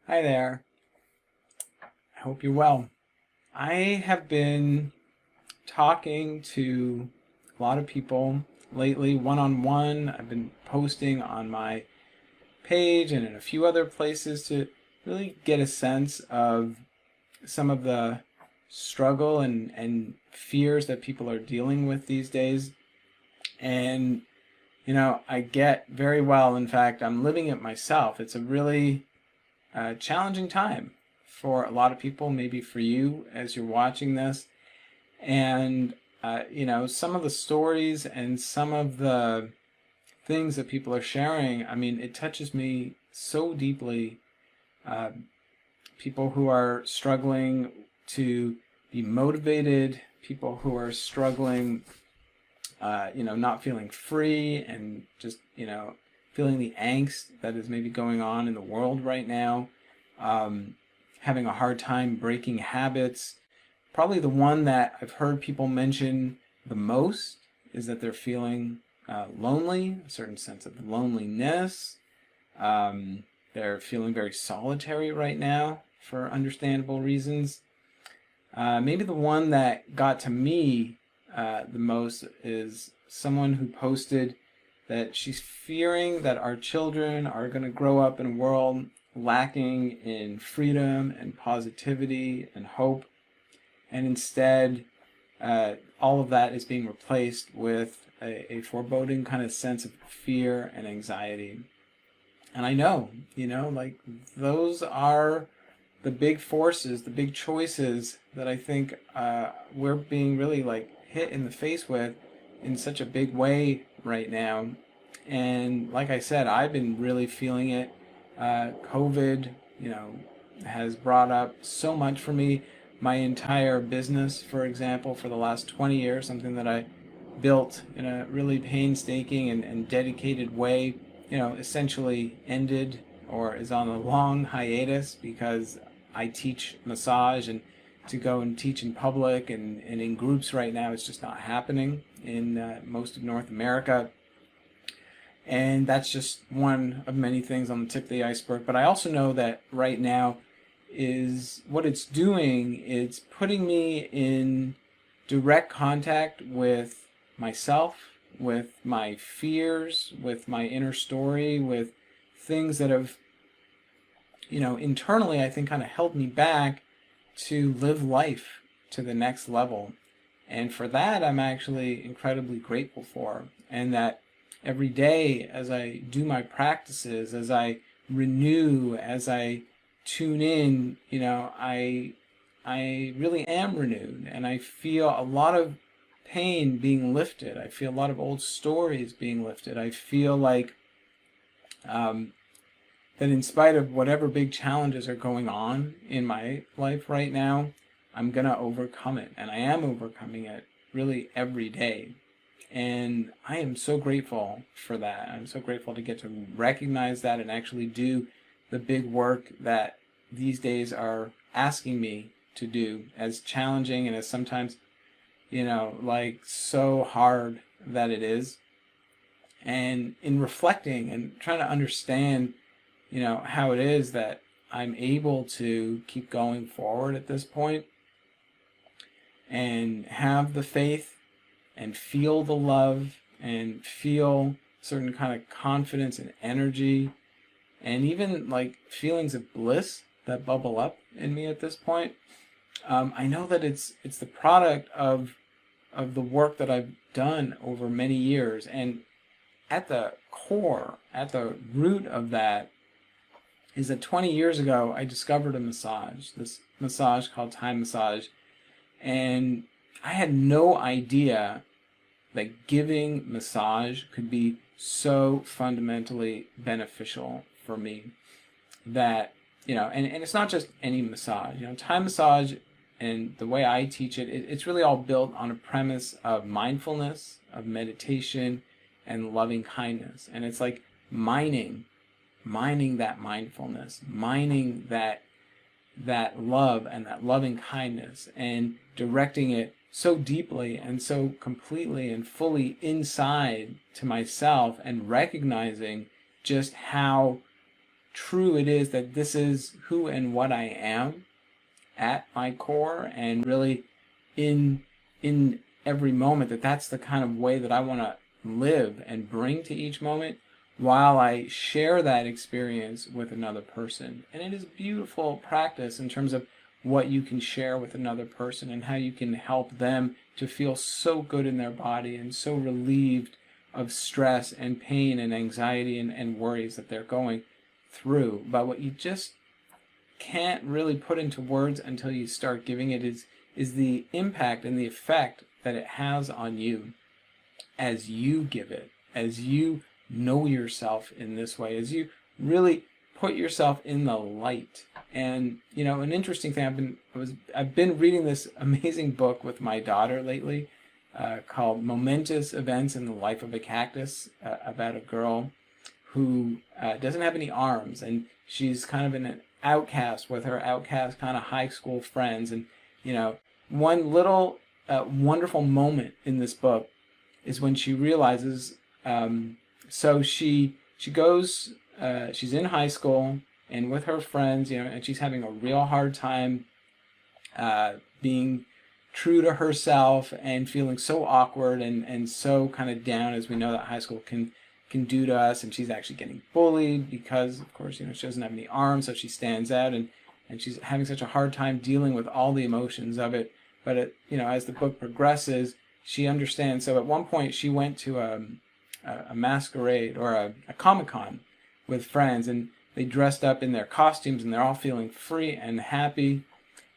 Hi there. I hope you're well. I have been talking to a lot of people lately, one-on-one. I've been posting on my page and in a few other places to really get a sense of some of the struggle and fears that people are dealing with these days. And, I get very well. In fact, I'm living it myself. It's a really challenging time for a lot of people, maybe for you as you're watching this. And, some of the stories and some of the things that people are sharing, I mean, it touches me so deeply. Uh, People who are struggling to be motivated, people who are struggling, not feeling free and just, feeling the angst that is maybe going on in the world right now, having a hard time breaking habits. Probably the one that I've heard people mention the most is that they're feeling lonely, a certain sense of loneliness. They're feeling very solitary right now for understandable reasons. Maybe the one that got to me the most is someone who posted that she's fearing that our children are going to grow up in a world lacking in freedom and positivity and hope, and instead all of that is being replaced with a foreboding kind of sense of fear and anxiety. And I know, like those are the big forces, the big choices that I think we're being really like hit in the face with in such a big way right now. And like I said, I've been really feeling it. COVID, has brought up so much for me. My entire business, for example, for the last 20 years, something that I built in a really painstaking and dedicated way, essentially ended or is on a long hiatus because I teach massage, and to go and teach in public and in groups right now, it's just not happening in most of North America. And that's just one of many things on the tip of the iceberg. But I also know that right now is what it's doing, it's putting me in direct contact with myself, with my fears, with my inner story, with things that have, internally I think kind of held me back to live life to the next level. And for that, I'm actually incredibly grateful for. And that every day as I do my practices, as I renew, as I tune in, I really am renewed, and I feel a lot of pain being lifted. I feel a lot of old stories being lifted. I feel like that in spite of whatever big challenges are going on in my life right now, I'm going to overcome it. And I am overcoming it really every day. And I am so grateful for that. I'm so grateful to get to recognize that and actually do the big work that these days are asking me to do, as challenging and as sometimes, like so hard that it is. And in reflecting and trying to understand, how it is that I'm able to keep going forward at this point and have the faith and feel the love and feel certain kind of confidence and energy and even like feelings of bliss that bubble up in me at this point. I know that it's the product of the work that I've done over many years, and at the core, at the root of that, is that 20 years ago I discovered this massage called Thai massage, and I had no idea that giving massage could be so fundamentally beneficial for me. That, and it's not just any massage. Thai massage and the way I teach it, it's really all built on a premise of mindfulness, of meditation, and loving kindness. And it's like mining that mindfulness, mining that love and that loving kindness, and directing it so deeply and so completely and fully inside to myself, and recognizing just how true it is that this is who and what I am at my core, and really in every moment, that's the kind of way that I want to live and bring to each moment, while I share that experience with another person. And it is beautiful practice in terms of what you can share with another person and how you can help them to feel so good in their body and so relieved of stress and pain and anxiety and worries that they're going through. But what you just can't really put into words until you start giving it is the impact and the effect that it has on you as you give it, as you know yourself in this way, as you really put yourself in the light. And an interesting thing, I've been reading this amazing book with my daughter lately, called Momentous Events in the Life of a Cactus, about a girl who doesn't have any arms, and she's kind of an outcast with her outcast kind of high school friends. And one little wonderful moment in this book is when she realizes, so she goes, she's in high school and with her friends, and she's having a real hard time being true to herself and feeling so awkward and so kind of down, as we know that high school can do to us. And she's actually getting bullied because, of course, she doesn't have any arms, so she stands out, and she's having such a hard time dealing with all the emotions of it. But as the book progresses, she understands. So at one point, she went to a masquerade or a Comic-Con with friends, and they dressed up in their costumes, and they're all feeling free and happy.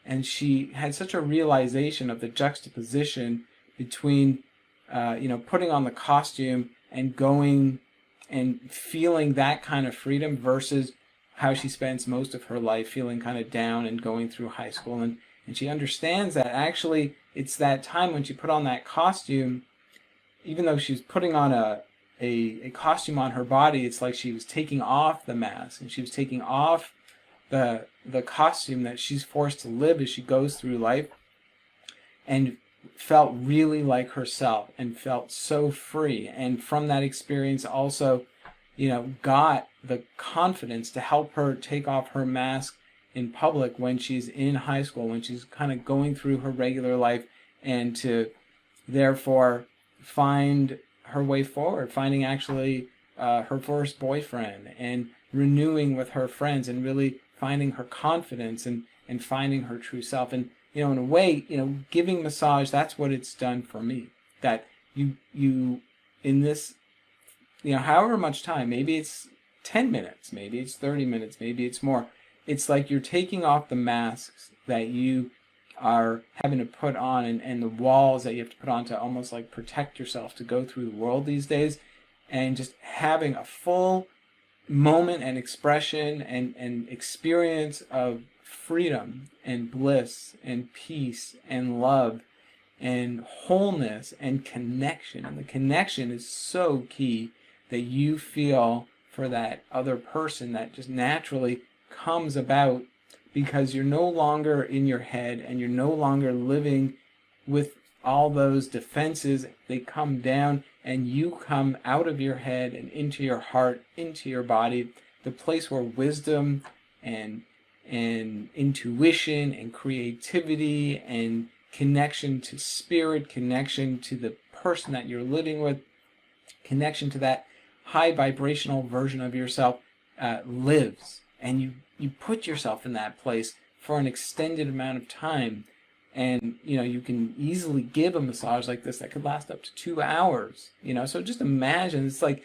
And she had such a realization of the juxtaposition between, putting on the costume and going and feeling that kind of freedom versus how she spends most of her life feeling kind of down and going through high school. And she understands that actually it's that time when she put on that costume, even though she was putting on a costume on her body, it's like she was taking off the mask, and she was taking off the costume that she's forced to live as she goes through life, and felt really like herself and felt so free. And from that experience also, got the confidence to help her take off her mask in public when she's in high school, when she's kind of going through her regular life, and to therefore find her way forward, finding actually her first boyfriend, and renewing with her friends, and really finding her confidence and finding her true self. And in a way, giving massage, that's what it's done for me. That you in this, however much time, maybe it's 10 minutes, maybe it's 30 minutes, maybe it's more. It's like you're taking off the masks that you are having to put on, and the walls that you have to put on to almost like protect yourself to go through the world these days, and just having a full moment and expression and experience of freedom and bliss and peace and love and wholeness and connection. And the connection is so key, that you feel for that other person, that just naturally comes about because you're no longer in your head, and you're no longer living with all those defenses. They come down, and you come out of your head and into your heart, into your body, the place where wisdom and intuition and creativity and connection to spirit, connection to the person that you're living with, connection to that high vibrational version of yourself lives. And you put yourself in that place for an extended amount of time. And, you can easily give a massage like this that could last up to 2 hours, So just imagine, it's like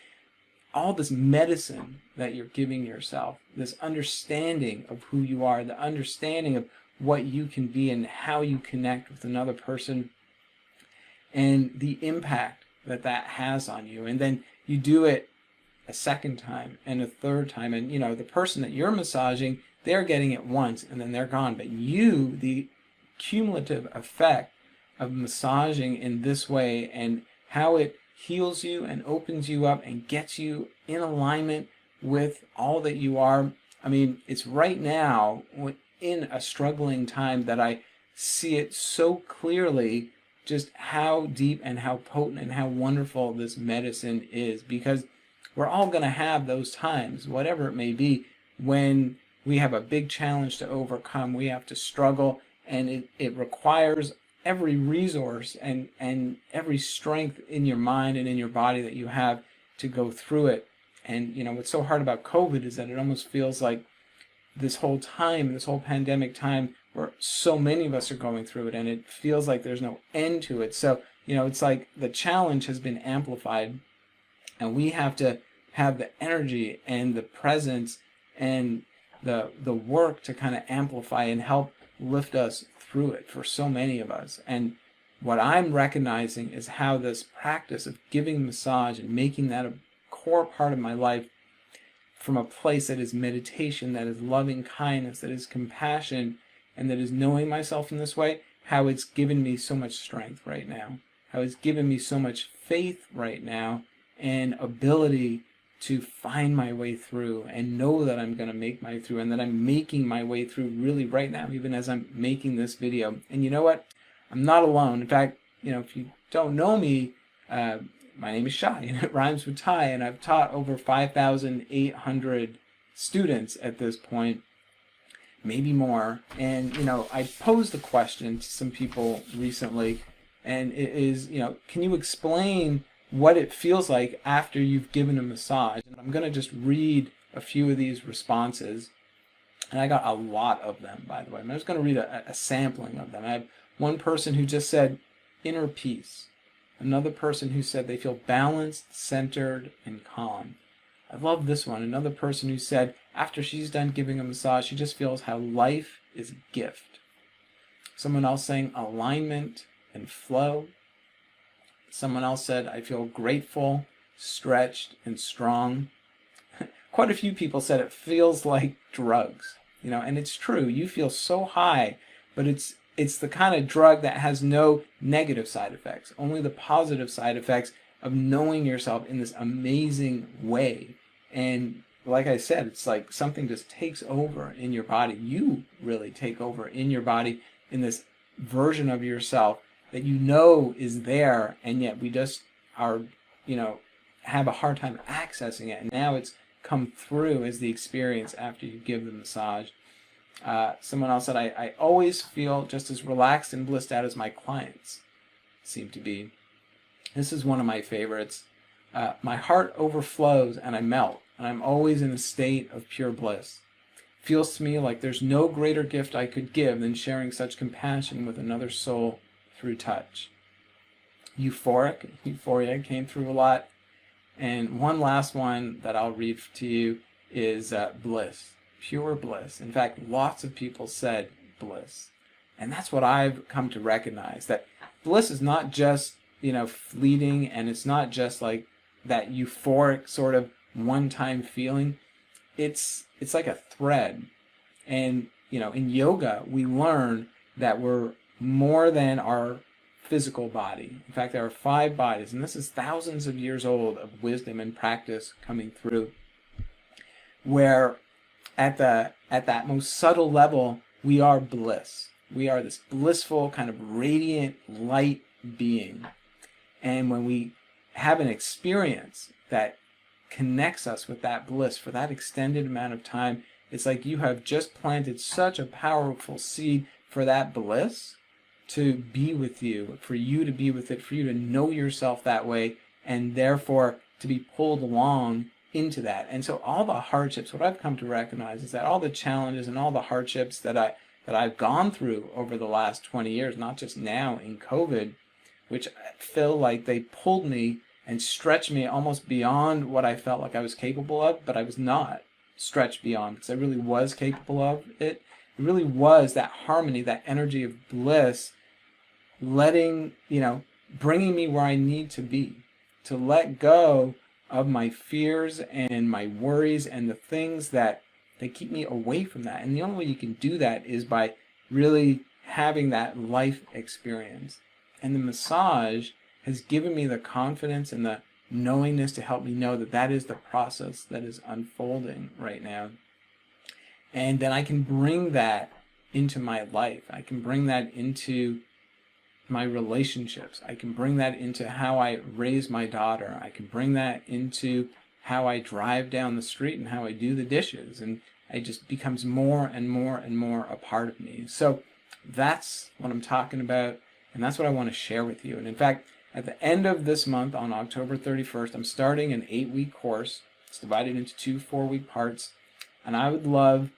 all this medicine that you're giving yourself, this understanding of who you are, the understanding of what you can be and how you connect with another person, and the impact that has on you. And then you do it a second time and a third time, and the person that you're massaging, they're getting it once and then they're gone. But you, the cumulative effect of massaging in this way, and how it heals you and opens you up and gets you in alignment with all that you are. I mean, it's right now in a struggling time that I see it so clearly, just how deep and how potent and how wonderful this medicine is, because we're all going to have those times, whatever it may be, when we have a big challenge to overcome, we have to struggle, and it requires every resource and every strength in your mind and in your body that you have to go through it. And what's so hard about COVID is that it almost feels like this whole time, this whole pandemic time, where so many of us are going through it, and it feels like there's no end to it. So, it's like the challenge has been amplified, and we have to have the energy and the presence and the work to kind of amplify and help lift us through it for so many of us. And what I'm recognizing is how this practice of giving massage and making that a core part of my life from a place that is meditation, that is loving kindness, that is compassion, and that is knowing myself in this way, how it's given me so much strength right now, how it's given me so much faith right now, and ability to find my way through and know that I'm going to make my way through, and that I'm making my way through really right now, even as I'm making this video. And you know what? I'm not alone. In fact, if you don't know me, my name is Shai, and it rhymes with Thai, and I've taught over 5,800 students at this point, maybe more. And, I posed a question to some people recently, and it is, can you explain what it feels like after you've given a massage? And I'm going to just read a few of these responses, and I got a lot of them, by the way. I'm just going to read a sampling of them. I have one person who just said inner peace. Another person who said they feel balanced, centered, and calm. I love this one. Another person who said after she's done giving a massage, she just feels how life is a gift. Someone else saying alignment and flow. Someone else said, I feel grateful, stretched, and strong. Quite a few people said it feels like drugs, and it's true. You feel so high, but it's the kind of drug that has no negative side effects, only the positive side effects of knowing yourself in this amazing way. And like I said, it's like something just takes over in your body. You really take over in your body in this version of yourself that is there, and yet we just are, have a hard time accessing it. And now it's come through as the experience after you give the massage. Someone else said, I always feel just as relaxed and blissed out as my clients seem to be. This is one of my favorites. My heart overflows and I melt, and I'm always in a state of pure bliss. Feels to me like there's no greater gift I could give than sharing such compassion with another soul through touch. Euphoria came through a lot. And one last one that I'll read to you is bliss. Pure bliss. In fact, lots of people said bliss. And that's what I've come to recognize, that bliss is not just, fleeting, and it's not just like that euphoric sort of one-time feeling. It's like a thread. And, in yoga, we learn that we're more than our physical body. In fact, there are 5 bodies, and this is thousands of years old of wisdom and practice coming through, where at that most subtle level, we are bliss. We are this blissful, kind of radiant light being. And when we have an experience that connects us with that bliss for that extended amount of time, it's like you have just planted such a powerful seed for that bliss to be with you, for you to be with it, for you to know yourself that way, and therefore to be pulled along into that. And so all the hardships, what I've come to recognize is that all the challenges and all the hardships that I've gone through over the last 20 years, not just now in COVID, which I feel like they pulled me and stretched me almost beyond what I felt like I was capable of, but I was not stretched beyond, because I really was capable of it. It really was that harmony, that energy of bliss, bringing me where I need to be, to let go of my fears and my worries and the things that keep me away from that. And the only way you can do that is by really having that life experience. And the massage has given me the confidence and the knowingness to help me know that that is the process that is unfolding right now. And then I can bring that into my life. I can bring that into my relationships. I can bring that into how I raise my daughter. I can bring that into how I drive down the street and how I do the dishes. And it just becomes more and more and more a part of me. So that's what I'm talking about, and that's what I want to share with you. And in fact, at the end of this month, on October 31st, I'm starting an 8-week course. It's divided into 2 4-week parts, and I would love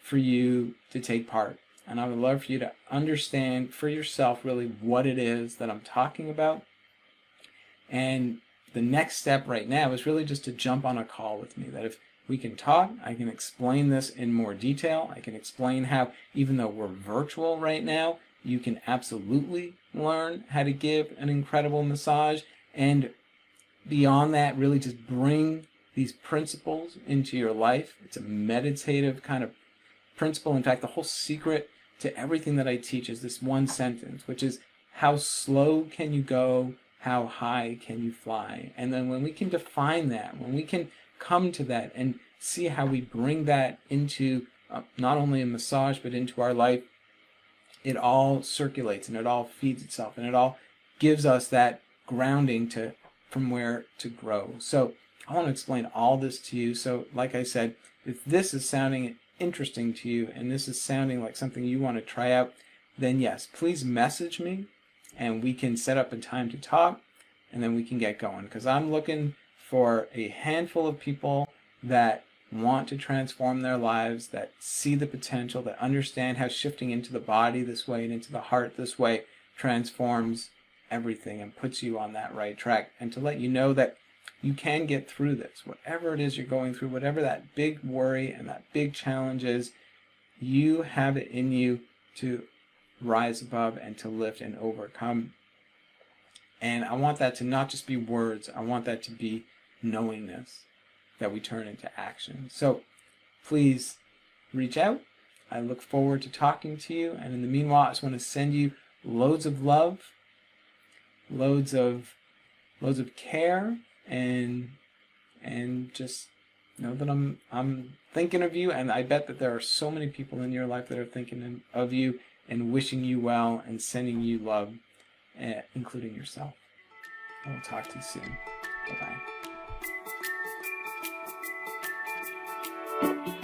for you to take part. And I would love for you to understand for yourself really what it is that I'm talking about. And the next step right now is really just to jump on a call with me. That if we can talk, I can explain this in more detail. I can explain how, even though we're virtual right now, you can absolutely learn how to give an incredible massage. And beyond that, really just bring these principles into your life. It's a meditative kind of principle. In fact, the whole secret to everything that I teach is this one sentence, which is, how slow can you go? How high can you fly? And then when we can define that, when we can come to that and see how we bring that into not only a massage, but into our life, it all circulates and it all feeds itself and it all gives us that grounding from where to grow. So I want to explain all this to you. So like I said, if this is sounding interesting to you and this is sounding like something you want to try out, then yes, please message me and we can set up a time to talk, and then we can get going, because I'm looking for a handful of people that want to transform their lives, that see the potential, that understand how shifting into the body this way and into the heart this way transforms everything and puts you on that right track, and to let you know that you can get through this. Whatever it is you're going through, whatever that big worry and that big challenge is, you have it in you to rise above and to lift and overcome. And I want that to not just be words, I want that to be knowingness that we turn into action. So please reach out. I look forward to talking to you, and in the meanwhile, I just want to send you loads of love, loads of care, and just know that I'm thinking of you, and I bet that there are so many people in your life that are thinking of you and wishing you well and sending you love, including yourself. I will talk to you soon. Bye-bye.